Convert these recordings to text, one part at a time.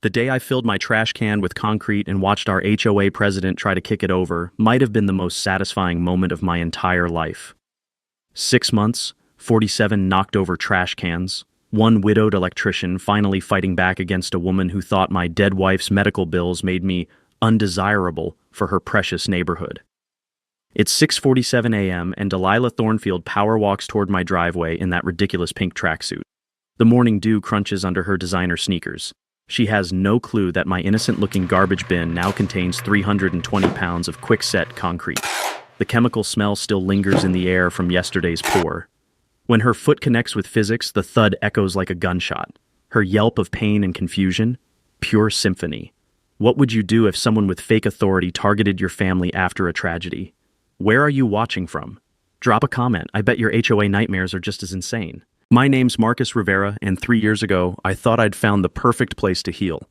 The day I filled my trash can with concrete and watched our HOA president try to kick it over might have been the most satisfying moment of my entire life. 6 months, 47 knocked-over trash cans, one widowed electrician finally fighting back against a woman who thought my dead wife's medical bills made me undesirable for her precious neighborhood. It's 6:47 a.m. and Delilah Thornfield power walks toward my driveway in that ridiculous pink tracksuit. The morning dew crunches under her designer sneakers. She has no clue that my innocent-looking garbage bin now contains 320 pounds of quick-set concrete. The chemical smell still lingers in the air from yesterday's pour. When her foot connects with physics, the thud echoes like a gunshot. Her yelp of pain and confusion, pure symphony. What would you do if someone with fake authority targeted your family after a tragedy? Where are you watching from? Drop a comment. I bet your HOA nightmares are just as insane. My name's Marcus Rivera, and 3 years ago, I thought I'd found the perfect place to heal.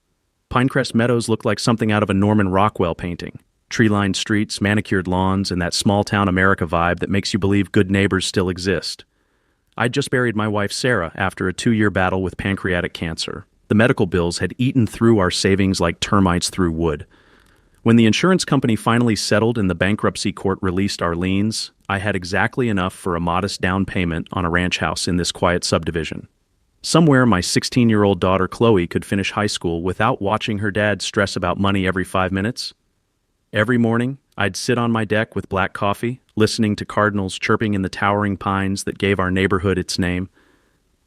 Pinecrest Meadows looked like something out of a Norman Rockwell painting. Tree-lined streets, manicured lawns, and that small-town America vibe that makes you believe good neighbors still exist. I'd just buried my wife Sarah after a 2-year battle with pancreatic cancer. The medical bills had eaten through our savings like termites through wood. When the insurance company finally settled and the bankruptcy court released our liens, I had exactly enough for a modest down payment on a ranch house in this quiet subdivision. Somewhere my 16-year-old daughter Chloe could finish high school without watching her dad stress about money every 5 minutes. Every morning, I'd sit on my deck with black coffee, listening to cardinals chirping in the towering pines that gave our neighborhood its name.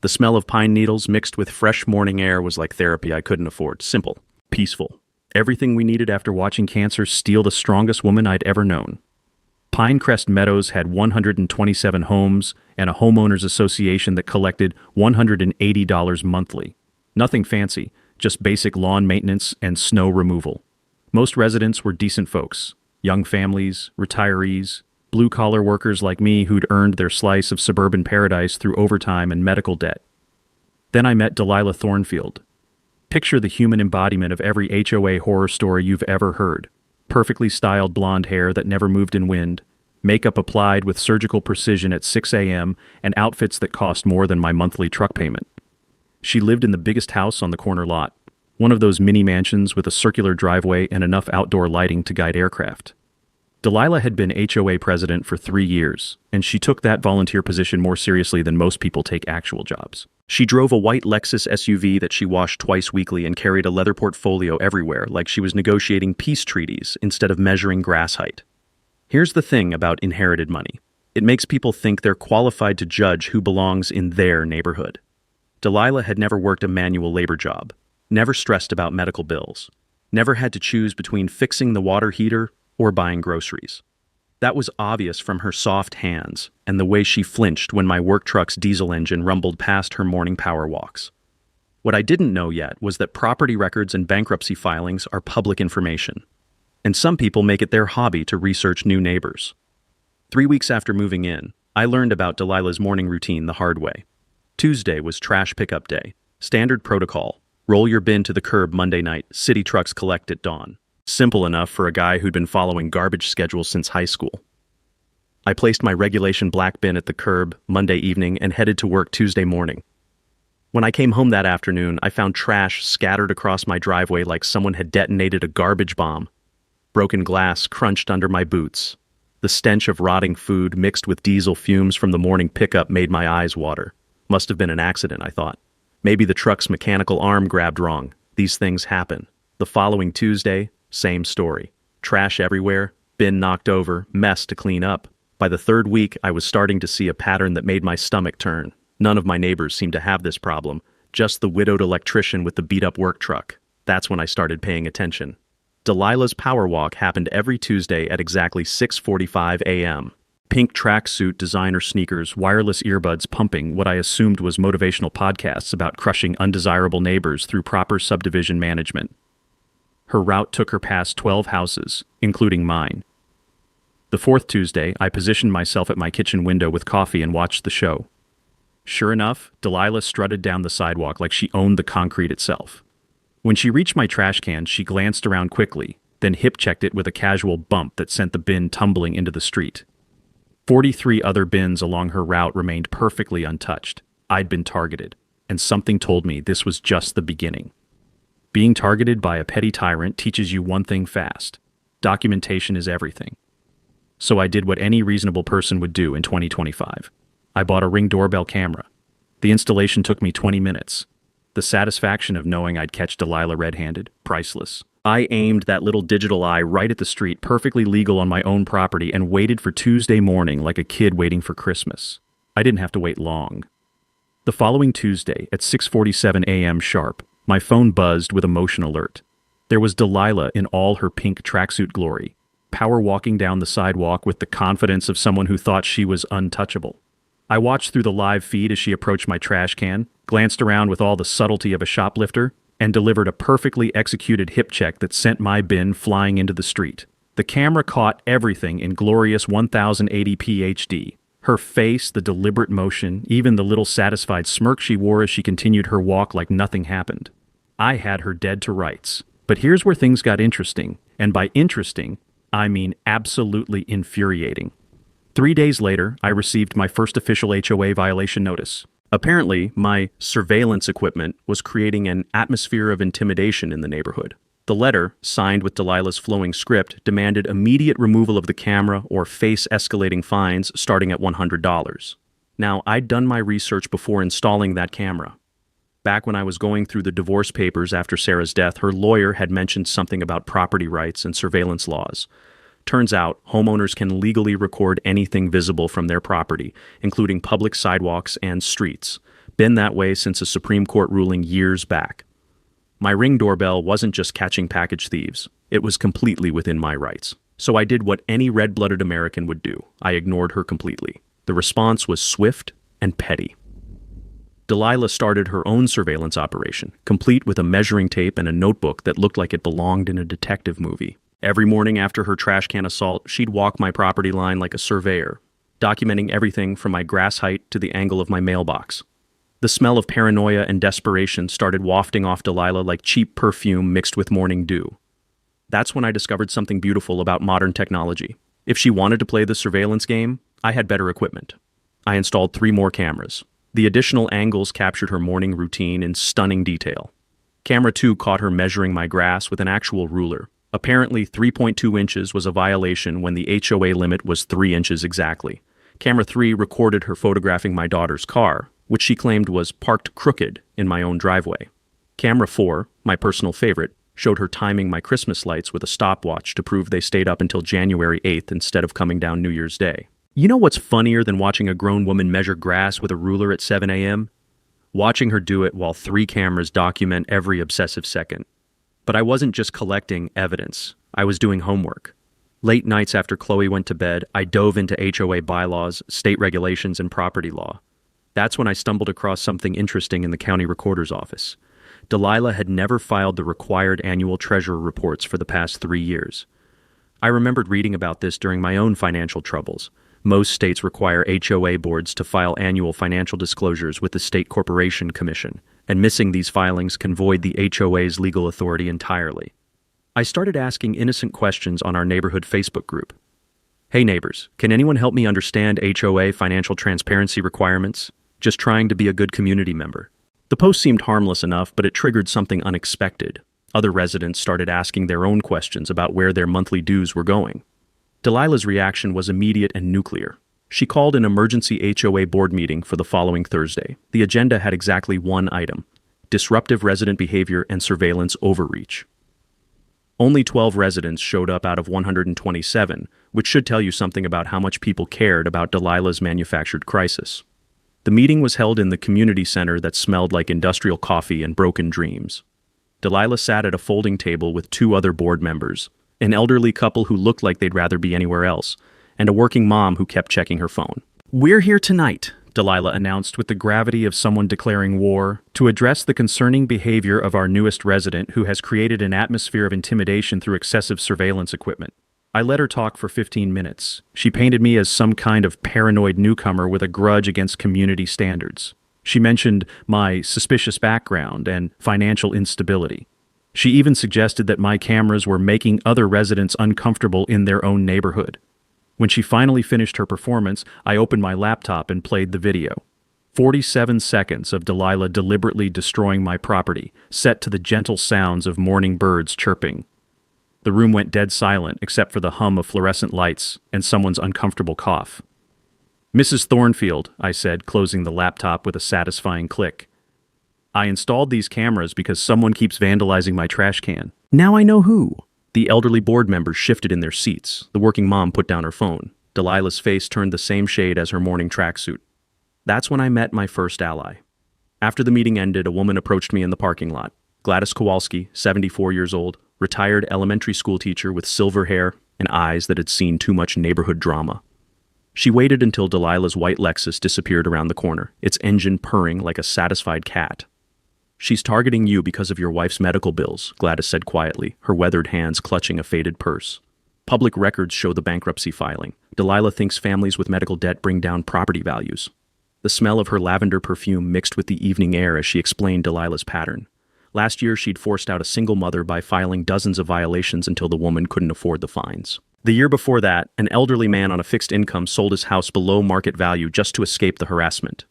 The smell of pine needles mixed with fresh morning air was like therapy I couldn't afford. Simple, peaceful. Everything we needed after watching cancer steal the strongest woman I'd ever known. Pinecrest Meadows had 127 homes and a homeowners association that collected $180 monthly. Nothing fancy, just basic lawn maintenance and snow removal. Most residents were decent folks, young families, retirees, blue-collar workers like me who'd earned their slice of suburban paradise through overtime and medical debt. Then I met Delilah Thornfield. Picture the human embodiment of every HOA horror story you've ever heard. Perfectly styled blonde hair that never moved in wind, makeup applied with surgical precision at 6 a.m., and outfits that cost more than my monthly truck payment. She lived in the biggest house on the corner lot, one of those mini mansions with a circular driveway and enough outdoor lighting to guide aircraft. Delilah had been HOA president for 3 years, and she took that volunteer position more seriously than most people take actual jobs. She drove a white Lexus SUV that she washed twice weekly and carried a leather portfolio everywhere like she was negotiating peace treaties instead of measuring grass height. Here's the thing about inherited money. It makes people think they're qualified to judge who belongs in their neighborhood. Delilah had never worked a manual labor job, never stressed about medical bills, never had to choose between fixing the water heater or buying groceries. That was obvious from her soft hands and the way she flinched when my work truck's diesel engine rumbled past her morning power walks. What I didn't know yet was that property records and bankruptcy filings are public information, and some people make it their hobby to research new neighbors. 3 weeks after moving in, I learned about Delilah's morning routine the hard way. Tuesday was trash pickup day. Standard protocol: roll your bin to the curb Monday night, city trucks collect at dawn. Simple enough for a guy who'd been following garbage schedules since high school. I placed my regulation black bin at the curb Monday evening and headed to work Tuesday morning. When I came home that afternoon, I found trash scattered across my driveway like someone had detonated a garbage bomb. Broken glass crunched under my boots. The stench of rotting food mixed with diesel fumes from the morning pickup made my eyes water. Must have been an accident, I thought. Maybe the truck's mechanical arm grabbed wrong. These things happen. The following Tuesday, same story. Trash everywhere, bin knocked over, mess to clean up. By the 3rd week, I was starting to see a pattern that made my stomach turn. None of my neighbors seemed to have this problem, just the widowed electrician with the beat-up work truck. That's when I started paying attention. Delilah's power walk happened every Tuesday at exactly 6:45 a.m. Pink tracksuit, designer sneakers, wireless earbuds pumping what I assumed was motivational podcasts about crushing undesirable neighbors through proper subdivision management. Her route took her past 12 houses, including mine. The 4th Tuesday, I positioned myself at my kitchen window with coffee and watched the show. Sure enough, Delilah strutted down the sidewalk like she owned the concrete itself. When she reached my trash can, she glanced around quickly, then hip-checked it with a casual bump that sent the bin tumbling into the street. 43 other bins along her route remained perfectly untouched. I'd been targeted, and something told me this was just the beginning. Being targeted by a petty tyrant teaches you one thing fast. Documentation is everything. So I did what any reasonable person would do in 2025. I bought a Ring doorbell camera. The installation took me 20 minutes. The satisfaction of knowing I'd catch Delilah red-handed, priceless. I aimed that little digital eye right at the street, perfectly legal on my own property, and waited for Tuesday morning like a kid waiting for Christmas. I didn't have to wait long. The following Tuesday, at 6:47 a.m. sharp, my phone buzzed with a motion alert. There was Delilah in all her pink tracksuit glory, power walking down the sidewalk with the confidence of someone who thought she was untouchable. I watched through the live feed as she approached my trash can, glanced around with all the subtlety of a shoplifter, and delivered a perfectly executed hip check that sent my bin flying into the street. The camera caught everything in glorious 1080p HD. Her face, the deliberate motion, even the little satisfied smirk she wore as she continued her walk like nothing happened. I had her dead to rights. But here's where things got interesting, and by interesting, I mean absolutely infuriating. 3 days later, I received my first official HOA violation notice. Apparently, my surveillance equipment was creating an atmosphere of intimidation in the neighborhood. The letter, signed with Delilah's flowing script, demanded immediate removal of the camera or face escalating fines starting at $100. Now, I'd done my research before installing that camera. Back when I was going through the divorce papers after Sarah's death, her lawyer had mentioned something about property rights and surveillance laws. Turns out, homeowners can legally record anything visible from their property, including public sidewalks and streets. Been that way since a Supreme Court ruling years back. My Ring doorbell wasn't just catching package thieves. It was completely within my rights. So I did what any red-blooded American would do. I ignored her completely. The response was swift and petty. Delilah started her own surveillance operation, complete with a measuring tape and a notebook that looked like it belonged in a detective movie. Every morning after her trash can assault, she'd walk my property line like a surveyor, documenting everything from my grass height to the angle of my mailbox. The smell of paranoia and desperation started wafting off Delilah like cheap perfume mixed with morning dew. That's when I discovered something beautiful about modern technology. If she wanted to play the surveillance game, I had better equipment. I installed 3 more cameras. The additional angles captured her morning routine in stunning detail. Camera 2 caught her measuring my grass with an actual ruler. Apparently, 3.2 inches was a violation when the HOA limit was 3 inches exactly. Camera 3 recorded her photographing my daughter's car, which she claimed was parked crooked in my own driveway. Camera 4, my personal favorite, showed her timing my Christmas lights with a stopwatch to prove they stayed up until January 8th instead of coming down New Year's Day. You know what's funnier than watching a grown woman measure grass with a ruler at 7 a.m.? Watching her do it while 3 cameras document every obsessive second. But I wasn't just collecting evidence. I was doing homework. Late nights after Chloe went to bed, I dove into HOA bylaws, state regulations, and property law. That's when I stumbled across something interesting in the county recorder's office. Delilah had never filed the required annual treasurer reports for the past 3 years. I remembered reading about this during my own financial troubles. Most states require HOA boards to file annual financial disclosures with the State Corporation Commission, and missing these filings can void the HOA's legal authority entirely. I started asking innocent questions on our neighborhood Facebook group. Hey neighbors, can anyone help me understand HOA financial transparency requirements? Just trying to be a good community member. The post seemed harmless enough, but it triggered something unexpected. Other residents started asking their own questions about where their monthly dues were going. Delilah's reaction was immediate and nuclear. She called an emergency HOA board meeting for the following Thursday. The agenda had exactly one item: disruptive resident behavior and surveillance overreach. Only 12 residents showed up out of 127, which should tell you something about how much people cared about Delilah's manufactured crisis. The meeting was held in the community center that smelled like industrial coffee and broken dreams. Delilah sat at a folding table with 2 other board members, an elderly couple who looked like they'd rather be anywhere else, and a working mom who kept checking her phone. "We're here tonight," Delilah announced with the gravity of someone declaring war, "to address the concerning behavior of our newest resident who has created an atmosphere of intimidation through excessive surveillance equipment." I let her talk for 15 minutes. She painted me as some kind of paranoid newcomer with a grudge against community standards. She mentioned my suspicious background and financial instability. She even suggested that my cameras were making other residents uncomfortable in their own neighborhood. When she finally finished her performance, I opened my laptop and played the video. 47 seconds of Delilah deliberately destroying my property, set to the gentle sounds of morning birds chirping. The room went dead silent except for the hum of fluorescent lights and someone's uncomfortable cough. "Mrs. Thornfield," I said, closing the laptop with a satisfying click. "I installed these cameras because someone keeps vandalizing my trash can. Now I know who." The elderly board members shifted in their seats. The working mom put down her phone. Delilah's face turned the same shade as her morning tracksuit. That's when I met my first ally. After the meeting ended, a woman approached me in the parking lot. Gladys Kowalski, 74 years old, retired elementary school teacher with silver hair and eyes that had seen too much neighborhood drama. She waited until Delilah's white Lexus disappeared around the corner, its engine purring like a satisfied cat. "She's targeting you because of your wife's medical bills," Gladys said quietly, her weathered hands clutching a faded purse. "Public records show the bankruptcy filing. Delilah thinks families with medical debt bring down property values." The smell of her lavender perfume mixed with the evening air as she explained Delilah's pattern. Last year, she'd forced out a single mother by filing dozens of violations until the woman couldn't afford the fines. The year before that, an elderly man on a fixed income sold his house below market value just to escape the harassment.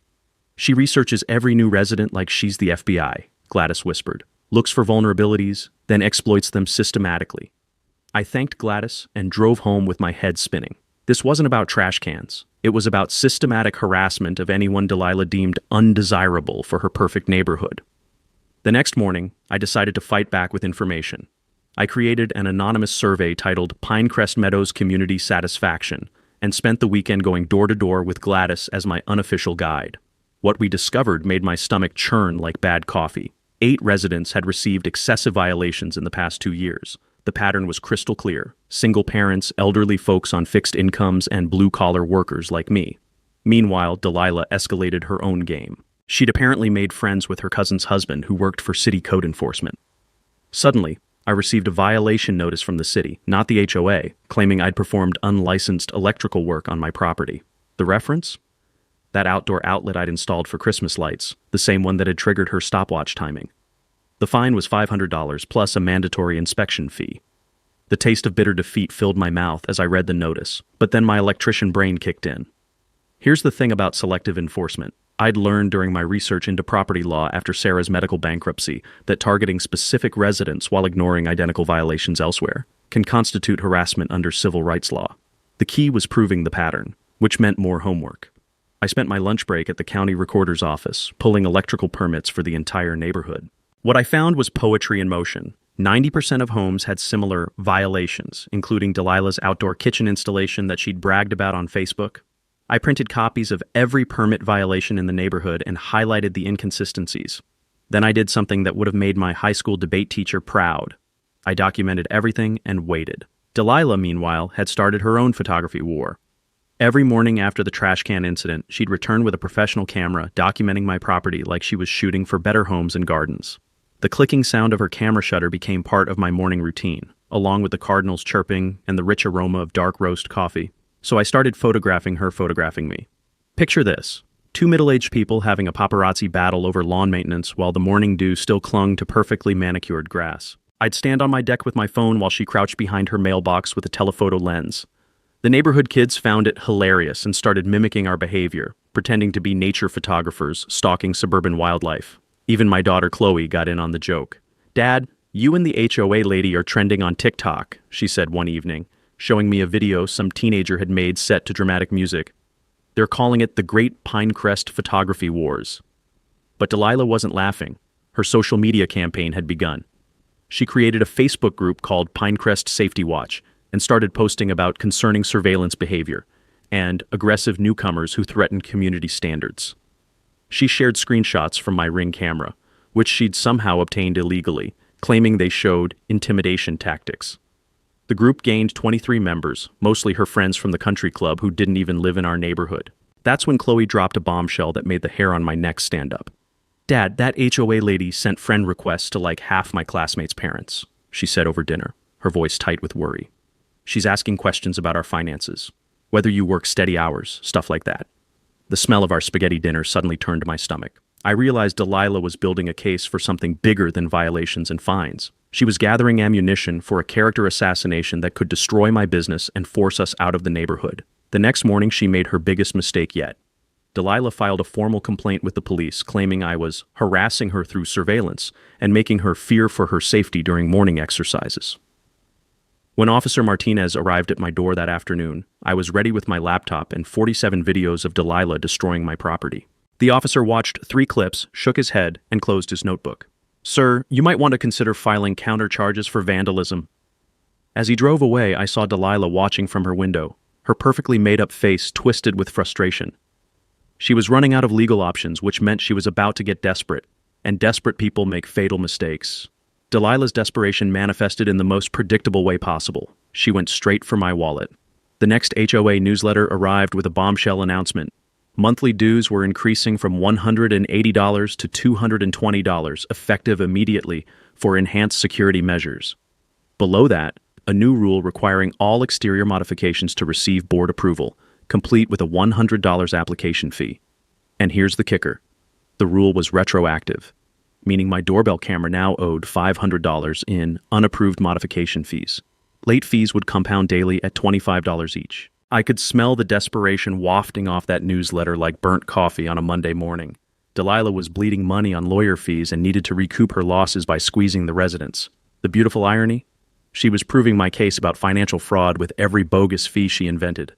"She researches every new resident like she's the FBI," Gladys whispered. "Looks for vulnerabilities, then exploits them systematically." I thanked Gladys and drove home with my head spinning. This wasn't about trash cans. It was about systematic harassment of anyone Delilah deemed undesirable for her perfect neighborhood. The next morning, I decided to fight back with information. I created an anonymous survey titled Pinecrest Meadows Community Satisfaction and spent the weekend going door to door with Gladys as my unofficial guide. What we discovered made my stomach churn like bad coffee. 8 residents had received excessive violations in the past 2 years. The pattern was crystal clear: single parents, elderly folks on fixed incomes, and blue-collar workers like me. Meanwhile, Delilah escalated her own game. She'd apparently made friends with her cousin's husband, who worked for city code enforcement. Suddenly, I received a violation notice from the city, not the HOA, claiming I'd performed unlicensed electrical work on my property. The reference? That outdoor outlet I'd installed for Christmas lights, the same one that had triggered her stopwatch timing. The fine was $500 plus a mandatory inspection fee. The taste of bitter defeat filled my mouth as I read the notice, but then my electrician brain kicked in. Here's the thing about selective enforcement. I'd learned during my research into property law after Sarah's medical bankruptcy that targeting specific residents while ignoring identical violations elsewhere can constitute harassment under civil rights law. The key was proving the pattern, which meant more homework. I spent my lunch break at the county recorder's office, pulling electrical permits for the entire neighborhood. What I found was poetry in motion. 90% of homes had similar violations, including Delilah's outdoor kitchen installation that she'd bragged about on Facebook. I printed copies of every permit violation in the neighborhood and highlighted the inconsistencies. Then I did something that would have made my high school debate teacher proud. I documented everything and waited. Delilah, meanwhile, had started her own photography war. Every morning after the trash can incident, she'd return with a professional camera, documenting my property like she was shooting for Better Homes and Gardens. The clicking sound of her camera shutter became part of my morning routine, along with the cardinals chirping and the rich aroma of dark roast coffee. So I started photographing her photographing me. Picture this: 2 middle-aged people having a paparazzi battle over lawn maintenance while the morning dew still clung to perfectly manicured grass. I'd stand on my deck with my phone while she crouched behind her mailbox with a telephoto lens. The neighborhood kids found it hilarious and started mimicking our behavior, pretending to be nature photographers stalking suburban wildlife. Even my daughter Chloe got in on the joke. "Dad, you and the HOA lady are trending on TikTok," she said one evening, showing me a video some teenager had made set to dramatic music. "They're calling it the Great Pinecrest Photography Wars." But Delilah wasn't laughing. Her social media campaign had begun. She created a Facebook group called Pinecrest Safety Watch and started posting about concerning surveillance behavior and aggressive newcomers who threatened community standards. She shared screenshots from my Ring camera, which she'd somehow obtained illegally, claiming they showed intimidation tactics. The group gained 23 members, mostly her friends from the country club who didn't even live in our neighborhood. That's when Chloe dropped a bombshell that made the hair on my neck stand up. "Dad, that HOA lady sent friend requests to like half my classmates' parents," she said over dinner, her voice tight with worry. "She's asking questions about our finances, whether you work steady hours, stuff like that." The smell of our spaghetti dinner suddenly turned my stomach. I realized Delilah was building a case for something bigger than violations and fines. She was gathering ammunition for a character assassination that could destroy my business and force us out of the neighborhood. The next morning, she made her biggest mistake yet. Delilah filed a formal complaint with the police, claiming I was harassing her through surveillance and making her fear for her safety during morning exercises. When Officer Martinez arrived at my door that afternoon, I was ready with my laptop and 47 videos of Delilah destroying my property. The officer watched 3 clips, shook his head, and closed his notebook. "Sir, you might want to consider filing counter charges for vandalism." As he drove away, I saw Delilah watching from her window, her perfectly made-up face twisted with frustration. She was running out of legal options, which meant she was about to get desperate, and desperate people make fatal mistakes. Delilah's desperation manifested in the most predictable way possible. She went straight for my wallet. The next HOA newsletter arrived with a bombshell announcement. Monthly dues were increasing from $180 to $220, effective immediately, for enhanced security measures. Below that, a new rule requiring all exterior modifications to receive board approval, complete with a $100 application fee. And here's the kicker. The rule was retroactive, meaning my doorbell camera now owed $500 in unapproved modification fees. Late fees would compound daily at $25 each. I could smell the desperation wafting off that newsletter like burnt coffee on a Monday morning. Delilah was bleeding money on lawyer fees and needed to recoup her losses by squeezing the residents. The beautiful irony? She was proving my case about financial fraud with every bogus fee she invented.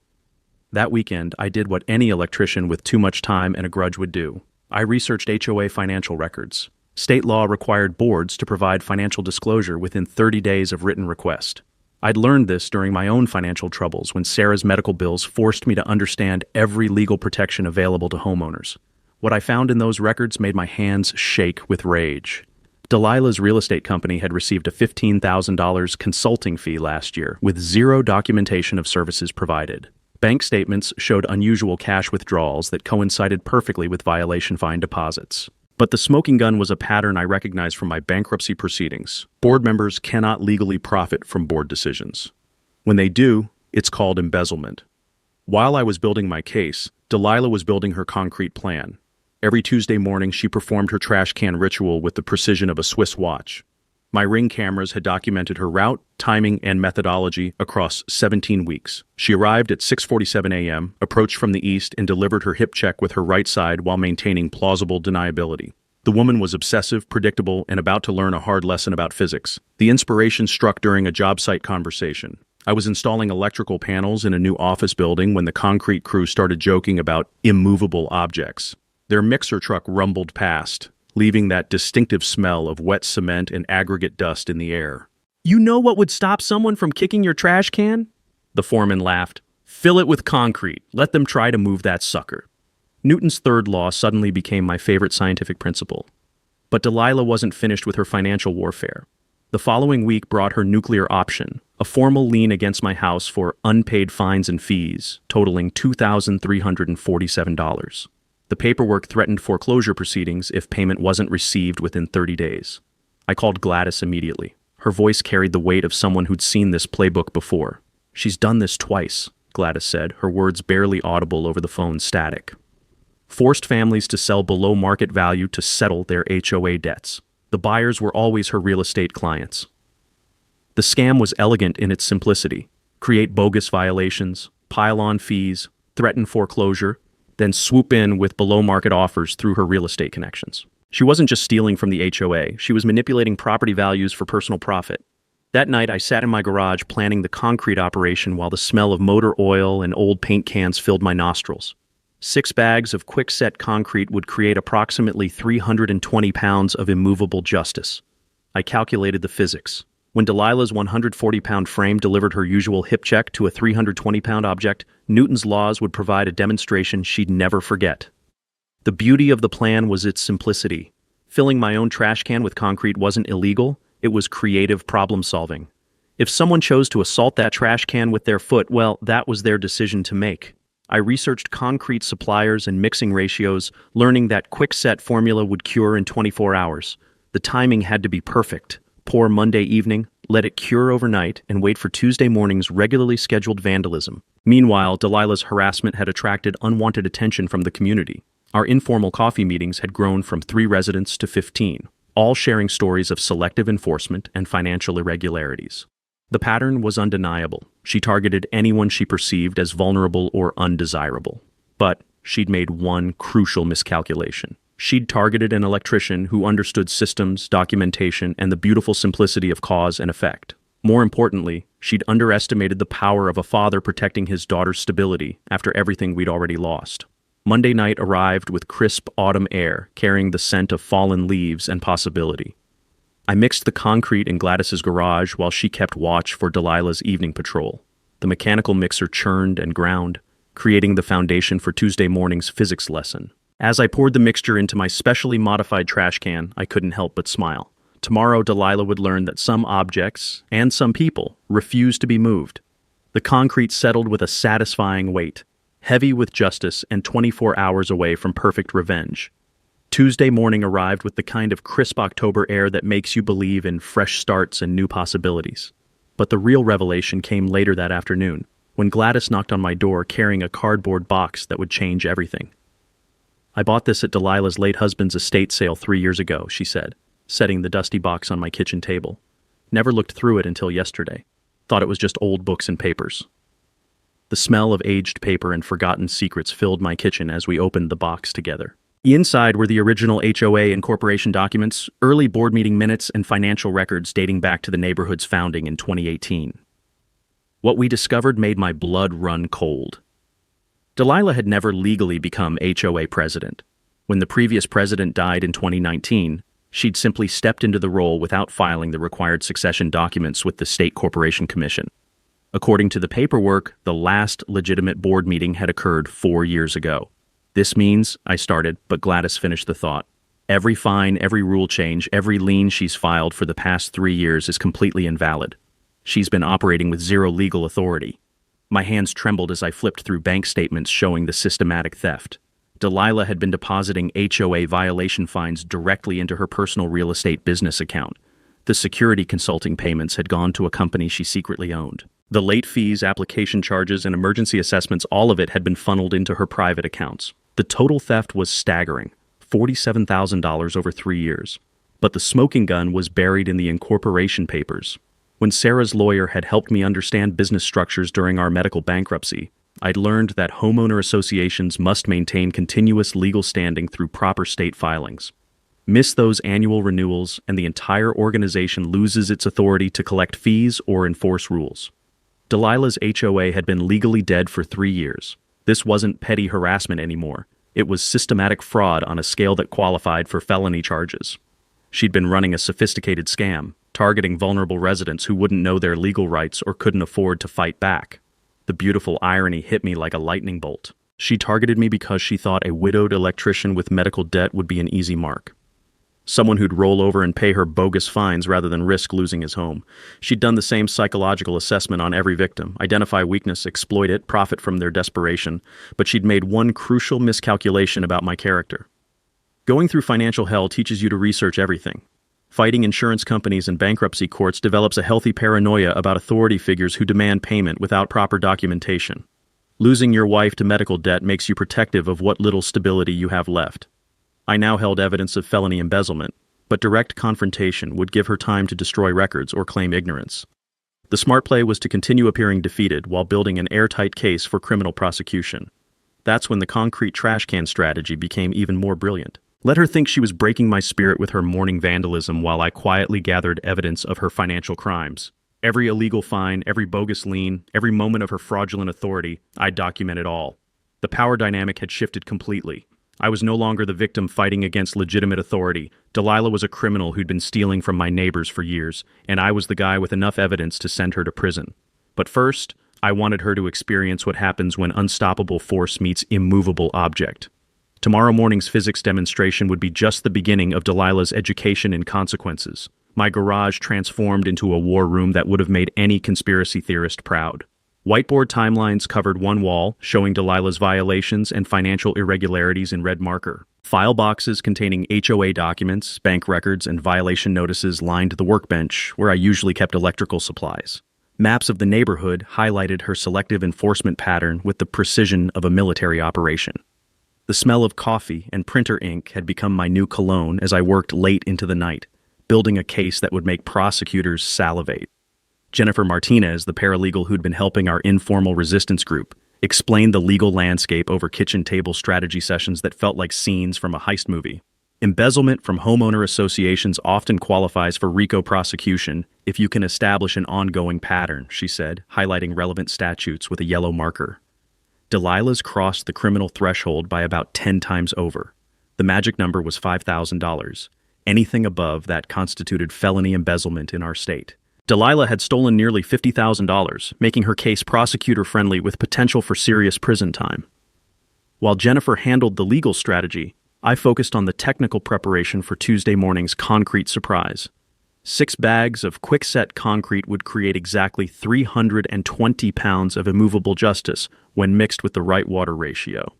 That weekend, I did what any electrician with too much time and a grudge would do. I researched HOA financial records. State law required boards to provide financial disclosure within 30 days of written request. I'd learned this during my own financial troubles when Sarah's medical bills forced me to understand every legal protection available to homeowners. What I found in those records made my hands shake with rage. Delilah's real estate company had received a $15,000 consulting fee last year, with zero documentation of services provided. Bank statements showed unusual cash withdrawals that coincided perfectly with violation fine deposits. But the smoking gun was a pattern I recognized from my bankruptcy proceedings. Board members cannot legally profit from board decisions. When they do, it's called embezzlement. While I was building my case, Delilah was building her concrete plan. Every Tuesday morning, she performed her trash can ritual with the precision of a Swiss watch. My Ring cameras had documented her route, timing, and methodology across 17 weeks. She arrived at 6:47 a.m., approached from the east, and delivered her hip check with her right side while maintaining plausible deniability. The woman was obsessive, predictable, and about to learn a hard lesson about physics. The inspiration struck during a job site conversation. I was installing electrical panels in a new office building when the concrete crew started joking about immovable objects. Their mixer truck rumbled past, leaving that distinctive smell of wet cement and aggregate dust in the air. "You know what would stop someone from kicking your trash can?" The foreman laughed. "Fill it with concrete. Let them try to move that sucker." Newton's third law suddenly became my favorite scientific principle. But Delilah wasn't finished with her financial warfare. The following week brought her nuclear option, a formal lien against my house for unpaid fines and fees, totaling $2,347. The paperwork threatened foreclosure proceedings if payment wasn't received within 30 days. I called Gladys immediately. Her voice carried the weight of someone who'd seen this playbook before. "She's done this twice," Gladys said, her words barely audible over the phone's static. Forced families to sell below market value to settle their HOA debts. The buyers were always her real estate clients. The scam was elegant in its simplicity. Create bogus violations, pile on fees, threaten foreclosure, then swoop in with below-market offers through her real estate connections. She wasn't just stealing from the HOA, she was manipulating property values for personal profit. That night, I sat in my garage planning the concrete operation while the smell of motor oil and old paint cans filled my nostrils. 6 bags of quick-set concrete would create approximately 320 pounds of immovable justice. I calculated the physics. When Delilah's 140-pound frame delivered her usual hip check to a 320-pound object, Newton's laws would provide a demonstration she'd never forget. The beauty of the plan was its simplicity. Filling my own trash can with concrete wasn't illegal, it was creative problem-solving. If someone chose to assault that trash can with their foot, well, that was their decision to make. I researched concrete suppliers and mixing ratios, learning that quick-set formula would cure in 24 hours. The timing had to be perfect. Pour Monday evening, let it cure overnight, and wait for Tuesday morning's regularly scheduled vandalism. Meanwhile, Delilah's harassment had attracted unwanted attention from the community. Our informal coffee meetings had grown from 3 residents to 15, all sharing stories of selective enforcement and financial irregularities. The pattern was undeniable. She targeted anyone she perceived as vulnerable or undesirable. But she'd made one crucial miscalculation. She'd targeted an electrician who understood systems, documentation, and the beautiful simplicity of cause and effect. More importantly, she'd underestimated the power of a father protecting his daughter's stability after everything we'd already lost. Monday night arrived with crisp autumn air, carrying the scent of fallen leaves and possibility. I mixed the concrete in Gladys's garage while she kept watch for Delilah's evening patrol. The mechanical mixer churned and ground, creating the foundation for Tuesday morning's physics lesson. As I poured the mixture into my specially modified trash can, I couldn't help but smile. Tomorrow, Delilah would learn that some objects, and some people, refuse to be moved. The concrete settled with a satisfying weight, heavy with justice and 24 hours away from perfect revenge. Tuesday morning arrived with the kind of crisp October air that makes you believe in fresh starts and new possibilities. But the real revelation came later that afternoon, when Gladys knocked on my door carrying a cardboard box that would change everything. "I bought this at Delilah's late husband's estate sale 3 years ago," she said, setting the dusty box on my kitchen table. "Never looked through it until yesterday. Thought it was just old books and papers." The smell of aged paper and forgotten secrets filled my kitchen as we opened the box together. Inside were the original HOA and corporation documents, early board meeting minutes, and financial records dating back to the neighborhood's founding in 2018. What we discovered made my blood run cold. Delilah had never legally become HOA president. When the previous president died in 2019, she'd simply stepped into the role without filing the required succession documents with the State Corporation Commission. According to the paperwork, the last legitimate board meeting had occurred 4 years ago. "This means," I started, but Gladys finished the thought. "Every fine, every rule change, every lien she's filed for the past 3 years is completely invalid. She's been operating with zero legal authority." My hands trembled as I flipped through bank statements showing the systematic theft. Delilah had been depositing HOA violation fines directly into her personal real estate business account. The security consulting payments had gone to a company she secretly owned. The late fees, application charges, and emergency assessments, all of it had been funneled into her private accounts. The total theft was staggering, $47,000 over 3 years. But the smoking gun was buried in the incorporation papers. When Sarah's lawyer had helped me understand business structures during our medical bankruptcy, I'd learned that homeowner associations must maintain continuous legal standing through proper state filings. Miss those annual renewals, and the entire organization loses its authority to collect fees or enforce rules. Delilah's HOA had been legally dead for 3 years. This wasn't petty harassment anymore. It was systematic fraud on a scale that qualified for felony charges. She'd been running a sophisticated scam, targeting vulnerable residents who wouldn't know their legal rights or couldn't afford to fight back. The beautiful irony hit me like a lightning bolt. She targeted me because she thought a widowed electrician with medical debt would be an easy mark. Someone who'd roll over and pay her bogus fines rather than risk losing his home. She'd done the same psychological assessment on every victim, identify weakness, exploit it, profit from their desperation, but she'd made one crucial miscalculation about my character. Going through financial hell teaches you to research everything. Fighting insurance companies and bankruptcy courts develops a healthy paranoia about authority figures who demand payment without proper documentation. Losing your wife to medical debt makes you protective of what little stability you have left. I now held evidence of felony embezzlement, but direct confrontation would give her time to destroy records or claim ignorance. The smart play was to continue appearing defeated while building an airtight case for criminal prosecution. That's when the concrete trash can strategy became even more brilliant. Let her think she was breaking my spirit with her morning vandalism while I quietly gathered evidence of her financial crimes. Every illegal fine, every bogus lien, every moment of her fraudulent authority, I'd document it all. The power dynamic had shifted completely. I was no longer the victim fighting against legitimate authority. Delilah was a criminal who'd been stealing from my neighbors for years, and I was the guy with enough evidence to send her to prison. But first, I wanted her to experience what happens when unstoppable force meets immovable object. Tomorrow morning's physics demonstration would be just the beginning of Delilah's education in consequences. My garage transformed into a war room that would have made any conspiracy theorist proud. Whiteboard timelines covered one wall, showing Delilah's violations and financial irregularities in red marker. File boxes containing HOA documents, bank records, and violation notices lined the workbench, where I usually kept electrical supplies. Maps of the neighborhood highlighted her selective enforcement pattern with the precision of a military operation. The smell of coffee and printer ink had become my new cologne as I worked late into the night, building a case that would make prosecutors salivate. Jennifer Martinez, the paralegal who'd been helping our informal resistance group, explained the legal landscape over kitchen table strategy sessions that felt like scenes from a heist movie. Embezzlement from homeowner associations often qualifies for RICO prosecution if you can establish an ongoing pattern, she said, highlighting relevant statutes with a yellow marker. Delilah's crossed the criminal threshold by about 10 times over. The magic number was $5,000. Anything above that constituted felony embezzlement in our state. Delilah had stolen nearly $50,000, making her case prosecutor-friendly with potential for serious prison time. While Jennifer handled the legal strategy, I focused on the technical preparation for Tuesday morning's concrete surprise. 6 bags of quick-set concrete would create exactly 320 pounds of immovable justice when mixed with the right water ratio.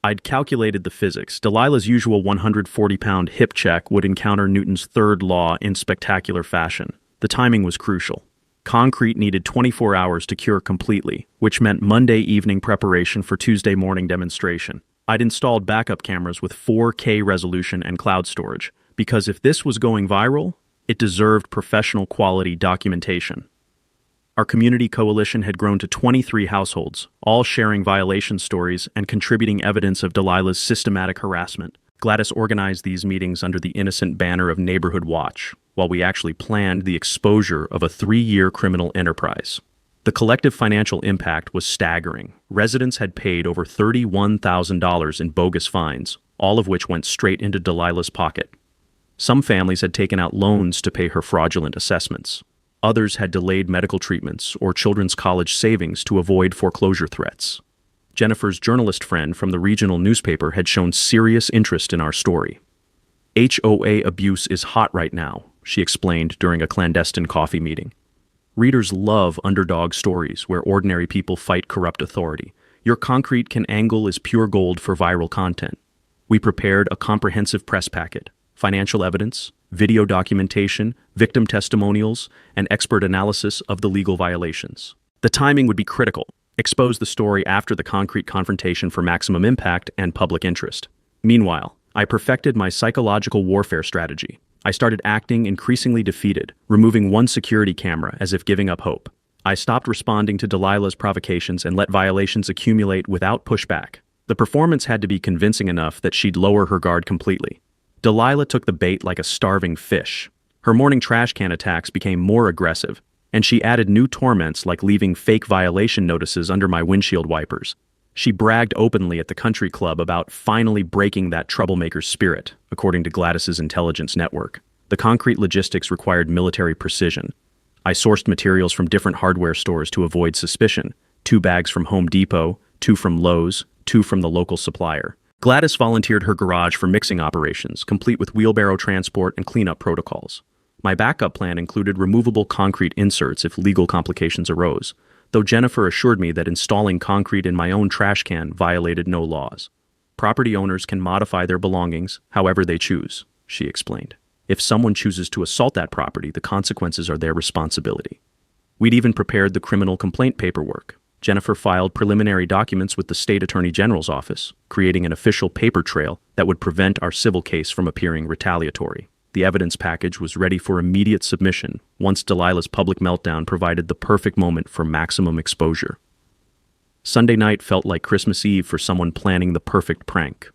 I'd calculated the physics. Delilah's usual 140-pound hip check would encounter Newton's third law in spectacular fashion. The timing was crucial. Concrete needed 24 hours to cure completely, which meant Monday evening preparation for Tuesday morning demonstration. I'd installed backup cameras with 4K resolution and cloud storage, because if this was going viral, it deserved professional quality documentation. Our community coalition had grown to 23 households, all sharing violation stories and contributing evidence of Delilah's systematic harassment. Gladys organized these meetings under the innocent banner of Neighborhood Watch, while we actually planned the exposure of a 3-year criminal enterprise. The collective financial impact was staggering. Residents had paid over $31,000 in bogus fines, all of which went straight into Delilah's pocket. Some families had taken out loans to pay her fraudulent assessments. Others had delayed medical treatments or children's college savings to avoid foreclosure threats. Jennifer's journalist friend from the regional newspaper had shown serious interest in our story. HOA abuse is hot right now, she explained during a clandestine coffee meeting. Readers love underdog stories where ordinary people fight corrupt authority. Your concrete can angle is pure gold for viral content. We prepared a comprehensive press packet, financial evidence, video documentation, victim testimonials, and expert analysis of the legal violations. The timing would be critical. Expose the story after the concrete confrontation for maximum impact and public interest. Meanwhile, I perfected my psychological warfare strategy. I started acting increasingly defeated, removing one security camera as if giving up hope. I stopped responding to Delilah's provocations and let violations accumulate without pushback. The performance had to be convincing enough that she'd lower her guard completely. Delilah took the bait like a starving fish. Her morning trash can attacks became more aggressive, and she added new torments like leaving fake violation notices under my windshield wipers. She bragged openly at the country club about finally breaking that troublemaker's spirit, according to Gladys's intelligence network. The concrete logistics required military precision. I sourced materials from different hardware stores to avoid suspicion. 2 bags from Home Depot, 2 from Lowe's, 2 from the local supplier. Gladys volunteered her garage for mixing operations, complete with wheelbarrow transport and cleanup protocols. My backup plan included removable concrete inserts if legal complications arose, though Jennifer assured me that installing concrete in my own trash can violated no laws. Property owners can modify their belongings however they choose, she explained. If someone chooses to assault that property, the consequences are their responsibility. We'd even prepared the criminal complaint paperwork. Jennifer filed preliminary documents with the State Attorney General's office, creating an official paper trail that would prevent our civil case from appearing retaliatory. The evidence package was ready for immediate submission once Delilah's public meltdown provided the perfect moment for maximum exposure. Sunday night felt like Christmas Eve for someone planning the perfect prank.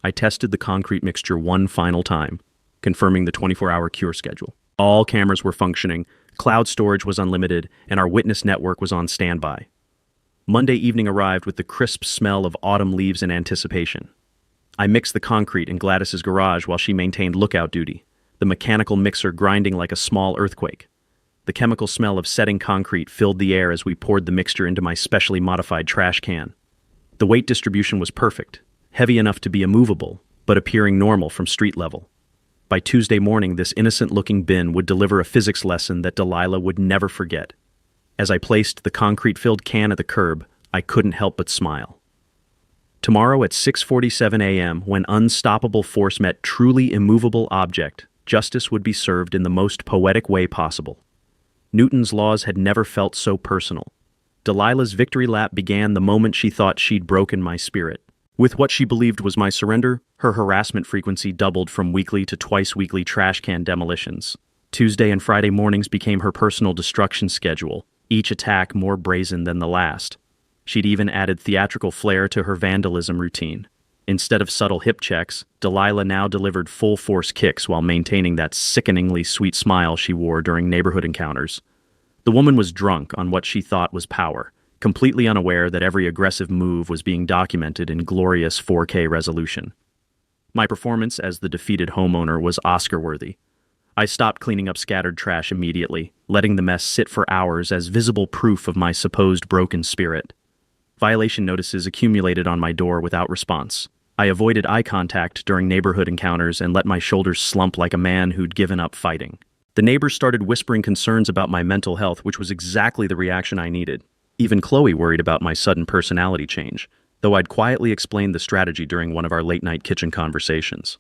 I tested the concrete mixture one final time, confirming the 24-hour cure schedule. All cameras were functioning, cloud storage was unlimited, and our witness network was on standby. Monday evening arrived with the crisp smell of autumn leaves in anticipation. I mixed the concrete in Gladys's garage while she maintained lookout duty, the mechanical mixer grinding like a small earthquake. The chemical smell of setting concrete filled the air as we poured the mixture into my specially modified trash can. The weight distribution was perfect, heavy enough to be immovable, but appearing normal from street level. By Tuesday morning, this innocent-looking bin would deliver a physics lesson that Delilah would never forget. As I placed the concrete-filled can at the curb, I couldn't help but smile. Tomorrow at 6:47 a.m., when unstoppable force met truly immovable object, justice would be served in the most poetic way possible. Newton's laws had never felt so personal. Delilah's victory lap began the moment she thought she'd broken my spirit. With what she believed was my surrender, her harassment frequency doubled from weekly to twice-weekly trash can demolitions. Tuesday and Friday mornings became her personal destruction schedule, each attack more brazen than the last. She'd even added theatrical flair to her vandalism routine. Instead of subtle hip checks, Delilah now delivered full-force kicks while maintaining that sickeningly sweet smile she wore during neighborhood encounters. The woman was drunk on what she thought was power, completely unaware that every aggressive move was being documented in glorious 4K resolution. My performance as the defeated homeowner was Oscar-worthy. I stopped cleaning up scattered trash immediately, letting the mess sit for hours as visible proof of my supposed broken spirit. Violation notices accumulated on my door without response. I avoided eye contact during neighborhood encounters and let my shoulders slump like a man who'd given up fighting. The neighbors started whispering concerns about my mental health, which was exactly the reaction I needed. Even Chloe worried about my sudden personality change, though I'd quietly explained the strategy during one of our late-night kitchen conversations.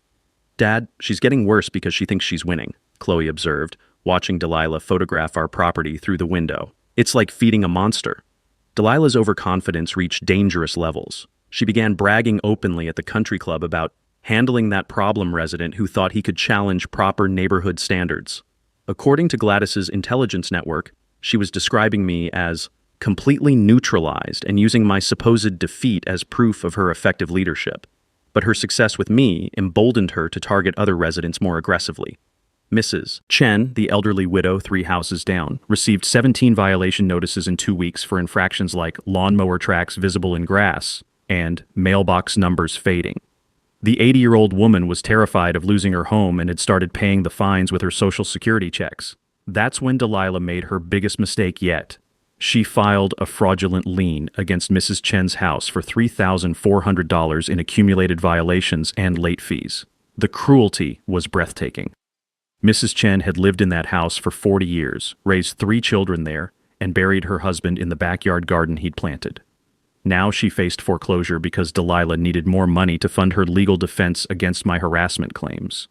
"Dad, she's getting worse because she thinks she's winning," Chloe observed, watching Delilah photograph our property through the window. "It's like feeding a monster." Delilah's overconfidence reached dangerous levels. She began bragging openly at the country club about handling that problem resident who thought he could challenge proper neighborhood standards. According to Gladys's intelligence network, she was describing me as completely neutralized and using my supposed defeat as proof of her effective leadership. But her success with me emboldened her to target other residents more aggressively. Mrs. Chen, the elderly widow 3 houses down, received 17 violation notices in 2 weeks for infractions like lawnmower tracks visible in grass and mailbox numbers fading. The 80-year-old woman was terrified of losing her home and had started paying the fines with her Social Security checks. That's when Delilah made her biggest mistake yet. She filed a fraudulent lien against Mrs. Chen's house for $3,400 in accumulated violations and late fees. The cruelty was breathtaking. Mrs. Chen had lived in that house for 40 years, raised 3 children there, and buried her husband in the backyard garden he'd planted. Now she faced foreclosure because Delilah needed more money to fund her legal defense against my harassment claims.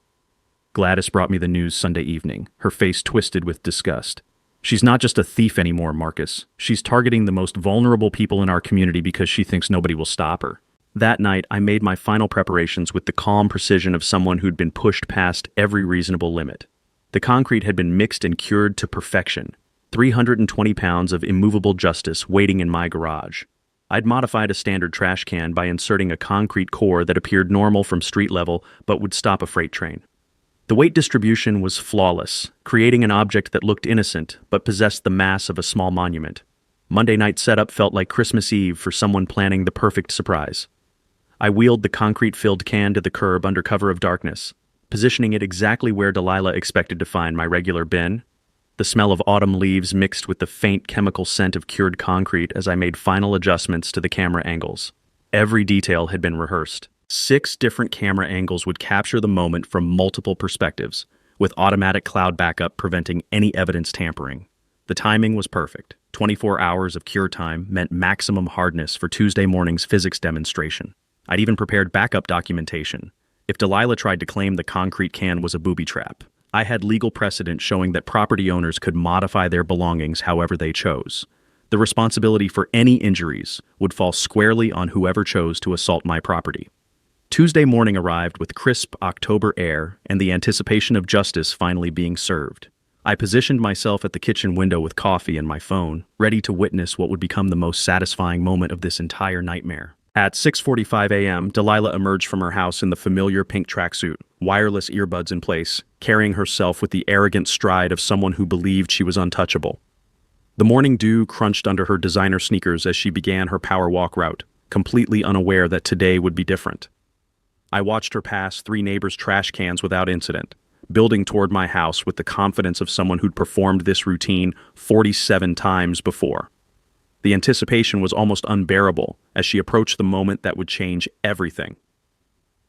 Gladys brought me the news Sunday evening, her face twisted with disgust. "She's not just a thief anymore, Marcus. She's targeting the most vulnerable people in our community because she thinks nobody will stop her." That night, I made my final preparations with the calm precision of someone who'd been pushed past every reasonable limit. The concrete had been mixed and cured to perfection. 320 pounds of immovable justice waiting in my garage. I'd modified a standard trash can by inserting a concrete core that appeared normal from street level but would stop a freight train. The weight distribution was flawless, creating an object that looked innocent but possessed the mass of a small monument. Monday night setup felt like Christmas Eve for someone planning the perfect surprise. I wheeled the concrete-filled can to the curb under cover of darkness, positioning it exactly where Delilah expected to find my regular bin. The smell of autumn leaves mixed with the faint chemical scent of cured concrete as I made final adjustments to the camera angles. Every detail had been rehearsed. 6 different camera angles would capture the moment from multiple perspectives, with automatic cloud backup preventing any evidence tampering. The timing was perfect. 24 hours of cure time meant maximum hardness for Tuesday morning's physics demonstration. I'd even prepared backup documentation. If Delilah tried to claim the concrete can was a booby trap, I had legal precedent showing that property owners could modify their belongings however they chose. The responsibility for any injuries would fall squarely on whoever chose to assault my property. Tuesday morning arrived with crisp October air and the anticipation of justice finally being served. I positioned myself at the kitchen window with coffee and my phone, ready to witness what would become the most satisfying moment of this entire nightmare. At 6:45 a.m., Delilah emerged from her house in the familiar pink tracksuit, wireless earbuds in place, carrying herself with the arrogant stride of someone who believed she was untouchable. The morning dew crunched under her designer sneakers as she began her power walk route, completely unaware that today would be different. I watched her pass 3 neighbors' trash cans without incident, building toward my house with the confidence of someone who'd performed this routine 47 times before. The anticipation was almost unbearable as she approached the moment that would change everything.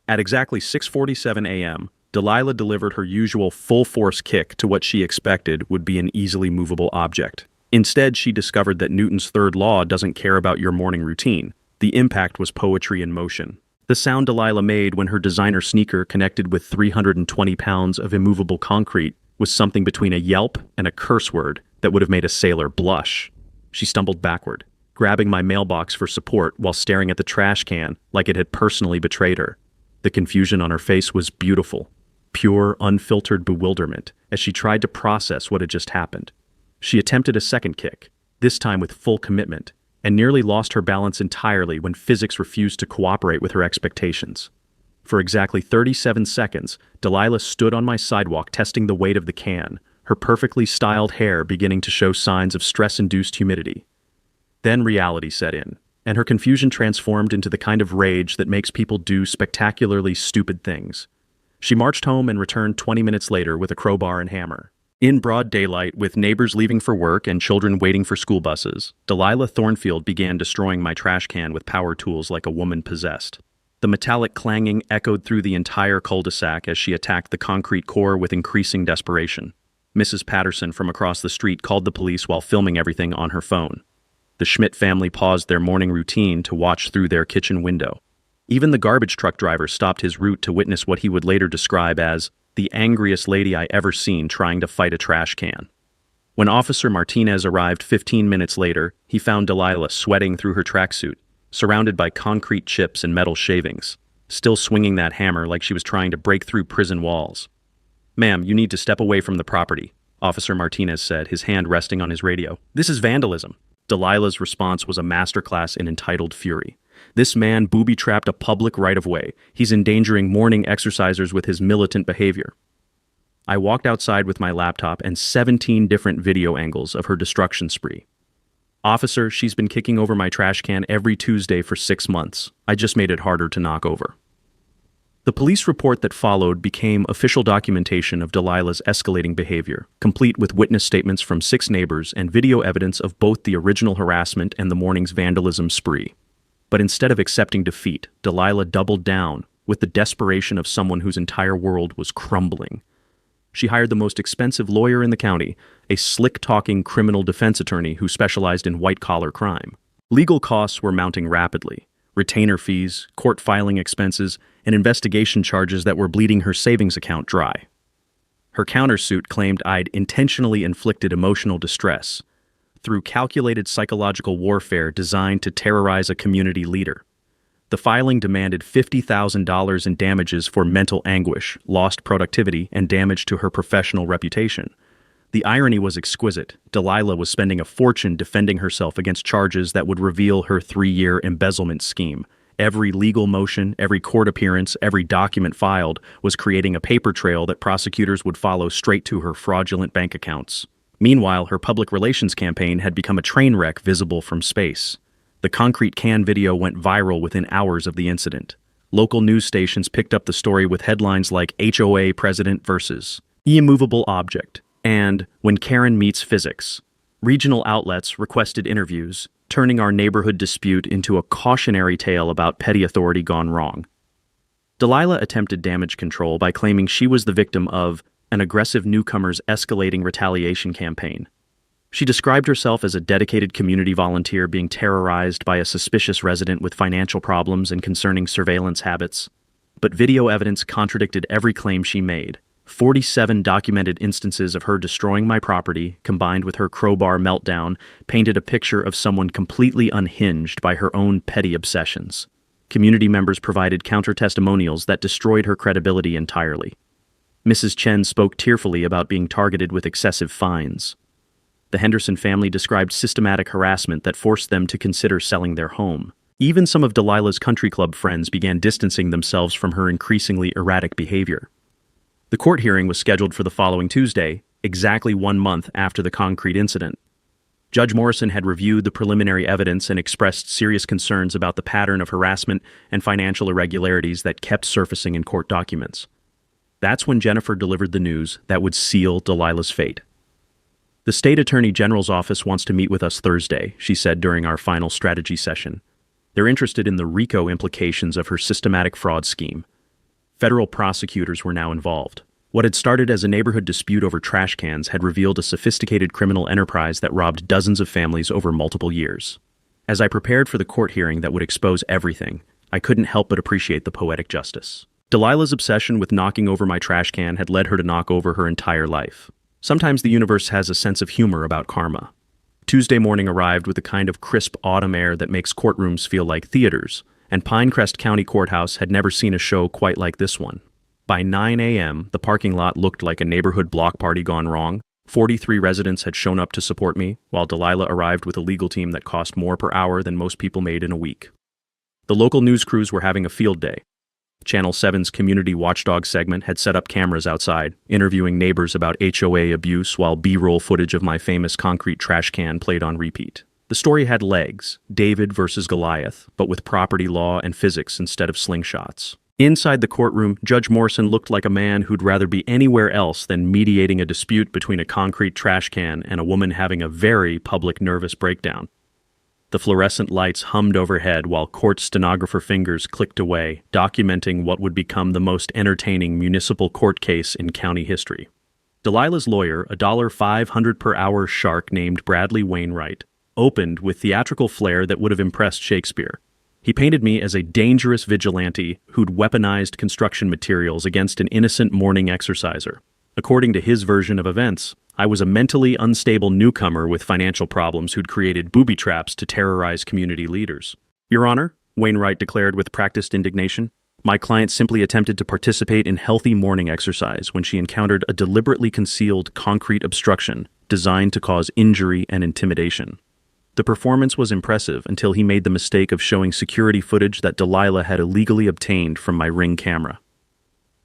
At exactly 6:47 a.m., Delilah delivered her usual full-force kick to what she expected would be an easily movable object. Instead, she discovered that Newton's third law doesn't care about your morning routine. The impact was poetry in motion. The sound Delilah made when her designer sneaker connected with 320 pounds of immovable concrete was something between a yelp and a curse word that would have made a sailor blush. She stumbled backward, grabbing my mailbox for support while staring at the trash can like it had personally betrayed her. The confusion on her face was beautiful, pure, unfiltered bewilderment as she tried to process what had just happened. She attempted a second kick, this time with full commitment, and nearly lost her balance entirely when physics refused to cooperate with her expectations. For exactly 37 seconds, Delilah stood on my sidewalk testing the weight of the can, her perfectly styled hair beginning to show signs of stress-induced humidity. Then reality set in, and her confusion transformed into the kind of rage that makes people do spectacularly stupid things. She marched home and returned 20 minutes later with a crowbar and hammer. In broad daylight, with neighbors leaving for work and children waiting for school buses, Delilah Thornfield began destroying my trash can with power tools like a woman possessed. The metallic clanging echoed through the entire cul-de-sac as she attacked the concrete core with increasing desperation. Mrs. Patterson from across the street called the police while filming everything on her phone. The Schmidt family paused their morning routine to watch through their kitchen window. Even the garbage truck driver stopped his route to witness what he would later describe as the angriest lady I ever seen trying to fight a trash can. When Officer Martinez arrived 15 minutes later, he found Delilah sweating through her tracksuit, surrounded by concrete chips and metal shavings, still swinging that hammer like she was trying to break through prison walls. "Ma'am, you need to step away from the property," Officer Martinez said, his hand resting on his radio. "This is vandalism." Delilah's response was a masterclass in entitled fury. This man booby-trapped a public right-of-way. He's endangering morning exercisers with his militant behavior. I walked outside with my laptop and 17 different video angles of her destruction spree. "Officer, she's been kicking over my trash can every Tuesday for 6 months. I just made it harder to knock over." The police report that followed became official documentation of Delilah's escalating behavior, complete with witness statements from 6 neighbors and video evidence of both the original harassment and the morning's vandalism spree. But instead of accepting defeat, Delilah doubled down with the desperation of someone whose entire world was crumbling. She hired the most expensive lawyer in the county, a slick-talking criminal defense attorney who specialized in white-collar crime. Legal costs were mounting rapidly. Retainer fees, court filing expenses, and investigation charges that were bleeding her savings account dry. Her countersuit claimed I'd intentionally inflicted emotional distress through calculated psychological warfare designed to terrorize a community leader. The filing demanded $50,000 in damages for mental anguish, lost productivity, and damage to her professional reputation. The irony was exquisite. Delilah was spending a fortune defending herself against charges that would reveal her 3-year embezzlement scheme. Every legal motion, every court appearance, every document filed was creating a paper trail that prosecutors would follow straight to her fraudulent bank accounts. Meanwhile, her public relations campaign had become a train wreck visible from space. The concrete can video went viral within hours of the incident. Local news stations picked up the story with headlines like HOA President versus Immovable Object and When Karen Meets Physics. Regional outlets requested interviews, turning our neighborhood dispute into a cautionary tale about petty authority gone wrong. Delilah attempted damage control by claiming she was the victim of an aggressive newcomer's escalating retaliation campaign. She described herself as a dedicated community volunteer being terrorized by a suspicious resident with financial problems and concerning surveillance habits. But video evidence contradicted every claim she made. 47 documented instances of her destroying my property, combined with her crowbar meltdown, painted a picture of someone completely unhinged by her own petty obsessions. Community members provided counter-testimonials that destroyed her credibility entirely. Mrs. Chen spoke tearfully about being targeted with excessive fines. The Henderson family described systematic harassment that forced them to consider selling their home. Even some of Delilah's country club friends began distancing themselves from her increasingly erratic behavior. The court hearing was scheduled for the following Tuesday, exactly 1 month after the concrete incident. Judge Morrison had reviewed the preliminary evidence and expressed serious concerns about the pattern of harassment and financial irregularities that kept surfacing in court documents. That's when Jennifer delivered the news that would seal Delilah's fate. "The State Attorney General's office wants to meet with us Thursday," she said during our final strategy session. "They're interested in the RICO implications of her systematic fraud scheme." Federal prosecutors were now involved. What had started as a neighborhood dispute over trash cans had revealed a sophisticated criminal enterprise that robbed dozens of families over multiple years. As I prepared for the court hearing that would expose everything, I couldn't help but appreciate the poetic justice. Delilah's obsession with knocking over my trash can had led her to knock over her entire life. Sometimes the universe has a sense of humor about karma. Tuesday morning arrived with the kind of crisp autumn air that makes courtrooms feel like theaters, and Pinecrest County Courthouse had never seen a show quite like this one. By 9 a.m., the parking lot looked like a neighborhood block party gone wrong, 43 residents had shown up to support me, while Delilah arrived with a legal team that cost more per hour than most people made in a week. The local news crews were having a field day. Channel 7's Community Watchdog segment had set up cameras outside, interviewing neighbors about HOA abuse while B-roll footage of my famous concrete trash can played on repeat. The story had legs, David versus Goliath, but with property law and physics instead of slingshots. Inside the courtroom, Judge Morrison looked like a man who'd rather be anywhere else than mediating a dispute between a concrete trash can and a woman having a very public nervous breakdown. The fluorescent lights hummed overhead while court stenographer fingers clicked away, documenting what would become the most entertaining municipal court case in county history. Delilah's lawyer, a $500 per hour shark named Bradley Wainwright, opened with theatrical flair that would have impressed Shakespeare. He painted me as a dangerous vigilante who'd weaponized construction materials against an innocent morning exerciser. According to his version of events, I was a mentally unstable newcomer with financial problems who'd created booby traps to terrorize community leaders. Your Honor, Wainwright declared with practiced indignation, my client simply attempted to participate in healthy morning exercise when she encountered a deliberately concealed concrete obstruction designed to cause injury and intimidation. The performance was impressive until he made the mistake of showing security footage that Delilah had illegally obtained from my Ring camera.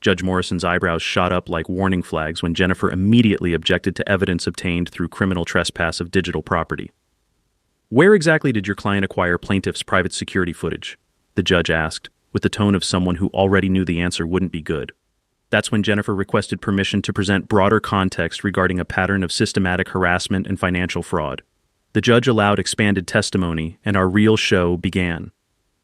Judge Morrison's eyebrows shot up like warning flags when Jennifer immediately objected to evidence obtained through criminal trespass of digital property. Where exactly did your client acquire plaintiff's private security footage? The judge asked, with the tone of someone who already knew the answer wouldn't be good. That's when Jennifer requested permission to present broader context regarding a pattern of systematic harassment and financial fraud. The judge allowed expanded testimony, and our real show began.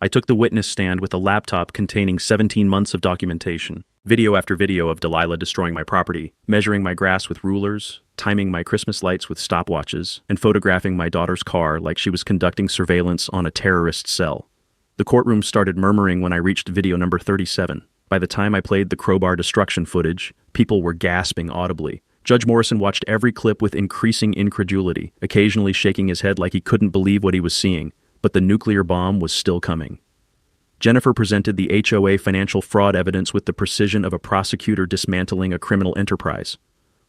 I took the witness stand with a laptop containing 17 months of documentation, video after video of Delilah destroying my property, measuring my grass with rulers, timing my Christmas lights with stopwatches, and photographing my daughter's car like she was conducting surveillance on a terrorist cell. The courtroom started murmuring when I reached video number 37. By the time I played the crowbar destruction footage, people were gasping audibly. Judge Morrison watched every clip with increasing incredulity, occasionally shaking his head like he couldn't believe what he was seeing, but the nuclear bomb was still coming. Jennifer presented the HOA financial fraud evidence with the precision of a prosecutor dismantling a criminal enterprise.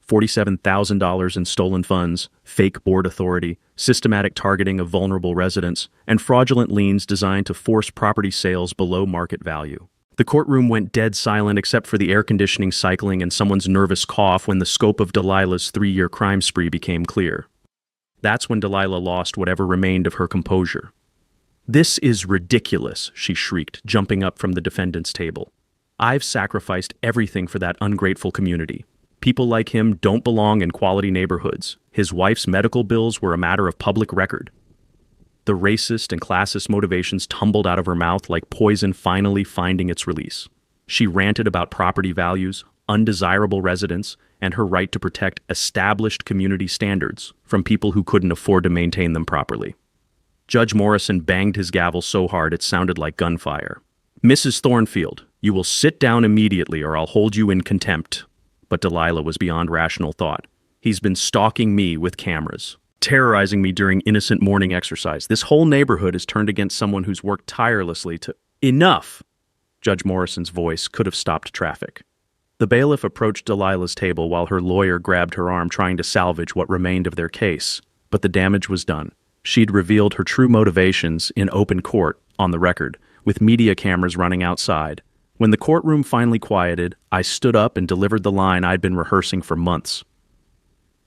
$47,000 in stolen funds, fake board authority, systematic targeting of vulnerable residents, and fraudulent liens designed to force property sales below market value. The courtroom went dead silent except for the air conditioning cycling and someone's nervous cough when the scope of Delilah's 3-year crime spree became clear. That's when Delilah lost whatever remained of her composure. "This is ridiculous," she shrieked, jumping up from the defendant's table. "I've sacrificed everything for that ungrateful community. People like him don't belong in quality neighborhoods. His wife's medical bills were a matter of public record." The racist and classist motivations tumbled out of her mouth like poison finally finding its release. She ranted about property values, undesirable residents, and her right to protect established community standards from people who couldn't afford to maintain them properly. Judge Morrison banged his gavel so hard it sounded like gunfire. "Mrs. Thornfield, you will sit down immediately or I'll hold you in contempt." But Delilah was beyond rational thought. "He's been stalking me with cameras, terrorizing me during innocent morning exercise. This whole neighborhood is turned against someone who's worked tirelessly to—" "Enough!" Judge Morrison's voice could have stopped traffic. The bailiff approached Delilah's table while her lawyer grabbed her arm trying to salvage what remained of their case. But the damage was done. She'd revealed her true motivations in open court, on the record, with media cameras running outside. When the courtroom finally quieted, I stood up and delivered the line I'd been rehearsing for months.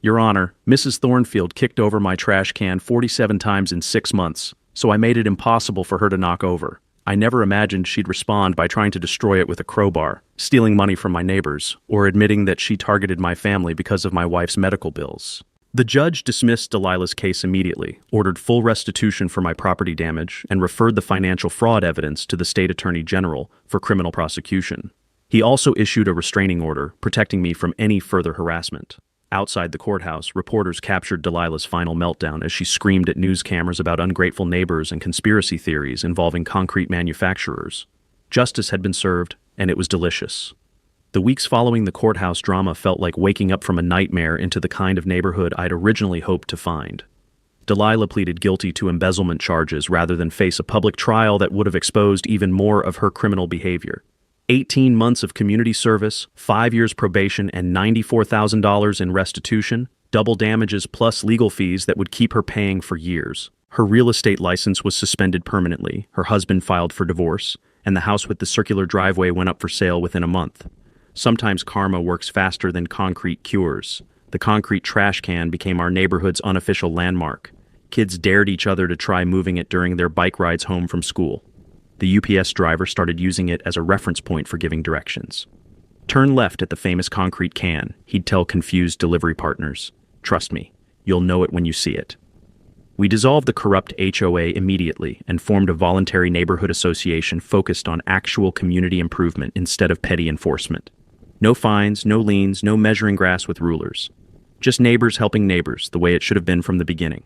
"Your Honor, Mrs. Thornfield kicked over my trash can 47 times in 6 months, so I made it impossible for her to knock over. I never imagined she'd respond by trying to destroy it with a crowbar, stealing money from my neighbors, or admitting that she targeted my family because of my wife's medical bills." The judge dismissed Delilah's case immediately, ordered full restitution for my property damage, and referred the financial fraud evidence to the state attorney general for criminal prosecution. He also issued a restraining order, protecting me from any further harassment. Outside the courthouse, reporters captured Delilah's final meltdown as she screamed at news cameras about ungrateful neighbors and conspiracy theories involving concrete manufacturers. Justice had been served, and it was delicious. The weeks following the courthouse drama felt like waking up from a nightmare into the kind of neighborhood I'd originally hoped to find. Delilah pleaded guilty to embezzlement charges rather than face a public trial that would have exposed even more of her criminal behavior. 18 months of community service, 5 years probation, and $94,000 in restitution, double damages plus legal fees that would keep her paying for years. Her real estate license was suspended permanently, her husband filed for divorce, and the house with the circular driveway went up for sale within a month. Sometimes karma works faster than concrete cures. The concrete trash can became our neighborhood's unofficial landmark. Kids dared each other to try moving it during their bike rides home from school. The UPS driver started using it as a reference point for giving directions. "Turn left at the famous concrete can," he'd tell confused delivery partners. "Trust me, you'll know it when you see it." We dissolved the corrupt HOA immediately and formed a voluntary neighborhood association focused on actual community improvement instead of petty enforcement. No fines, no liens, no measuring grass with rulers. Just neighbors helping neighbors, the way it should have been from the beginning.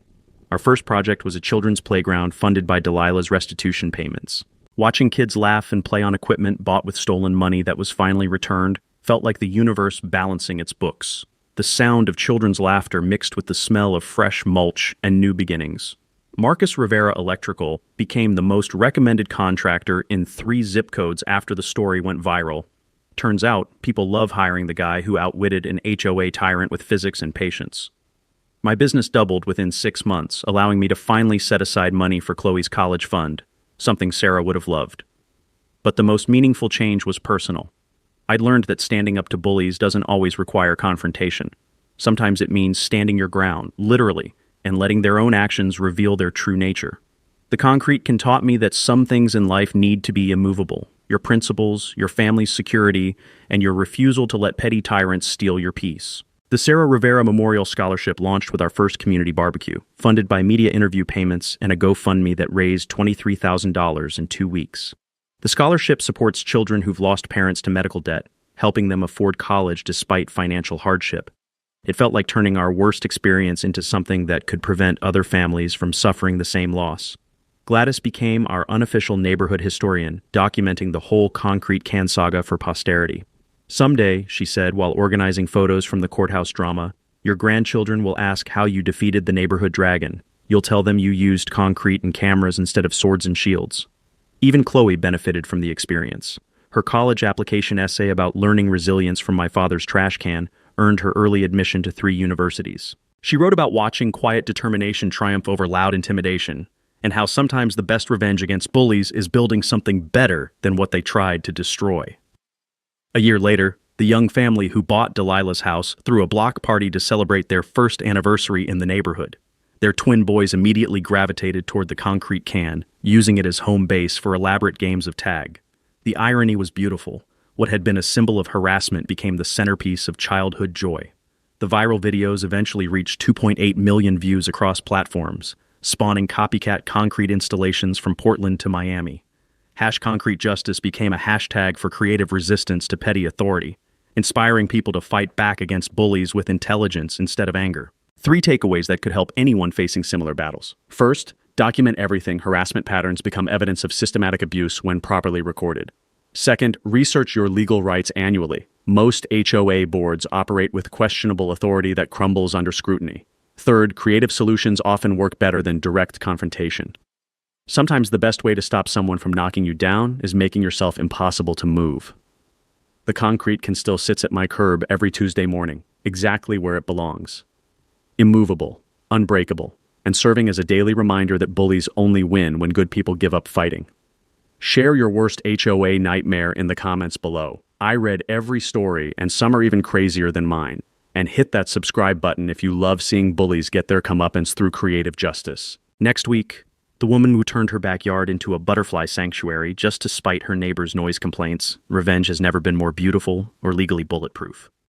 Our first project was a children's playground funded by Delilah's restitution payments. Watching kids laugh and play on equipment bought with stolen money that was finally returned felt like the universe balancing its books. The sound of children's laughter mixed with the smell of fresh mulch and new beginnings. Marcus Rivera Electrical became the most recommended contractor in 3 zip codes after the story went viral. Turns out, people love hiring the guy who outwitted an HOA tyrant with physics and patience. My business doubled within 6 months, allowing me to finally set aside money for Chloe's college fund, something Sarah would have loved. But the most meaningful change was personal. I'd learned that standing up to bullies doesn't always require confrontation. Sometimes it means standing your ground, literally, and letting their own actions reveal their true nature. The concrete can taught me that some things in life need to be immovable. Your principles, your family's security, and your refusal to let petty tyrants steal your peace. The Sarah Rivera Memorial Scholarship launched with our first community barbecue, funded by media interview payments and a GoFundMe that raised $23,000 in 2 weeks. The scholarship supports children who've lost parents to medical debt, helping them afford college despite financial hardship. It felt like turning our worst experience into something that could prevent other families from suffering the same loss. Gladys became our unofficial neighborhood historian, documenting the whole concrete can saga for posterity. "Someday," she said while organizing photos from the courthouse drama, "your grandchildren will ask how you defeated the neighborhood dragon. You'll tell them you used concrete and cameras instead of swords and shields." Even Chloe benefited from the experience. Her college application essay about learning resilience from my father's trash can earned her early admission to 3 universities. She wrote about watching quiet determination triumph over loud intimidation, and how sometimes the best revenge against bullies is building something better than what they tried to destroy. A year later, the young family who bought Delilah's house threw a block party to celebrate their first anniversary in the neighborhood. Their twin boys immediately gravitated toward the concrete can, using it as home base for elaborate games of tag. The irony was beautiful. What had been a symbol of harassment became the centerpiece of childhood joy. The viral videos eventually reached 2.8 million views across platforms, spawning copycat concrete installations from Portland to Miami. #ConcreteJustice became a hashtag for creative resistance to petty authority, inspiring people to fight back against bullies with intelligence instead of anger. 3 takeaways that could help anyone facing similar battles. First, document everything. Harassment patterns become evidence of systematic abuse when properly recorded. Second, research your legal rights annually. Most HOA boards operate with questionable authority that crumbles under scrutiny. Third, creative solutions often work better than direct confrontation. Sometimes the best way to stop someone from knocking you down is making yourself impossible to move. The concrete can still sit at my curb every Tuesday morning, exactly where it belongs. Immovable, unbreakable, and serving as a daily reminder that bullies only win when good people give up fighting. Share your worst HOA nightmare in the comments below. I read every story, and some are even crazier than mine. And hit that subscribe button if you love seeing bullies get their comeuppance through creative justice. Next week, the woman who turned her backyard into a butterfly sanctuary just to spite her neighbor's noise complaints. Revenge has never been more beautiful or legally bulletproof.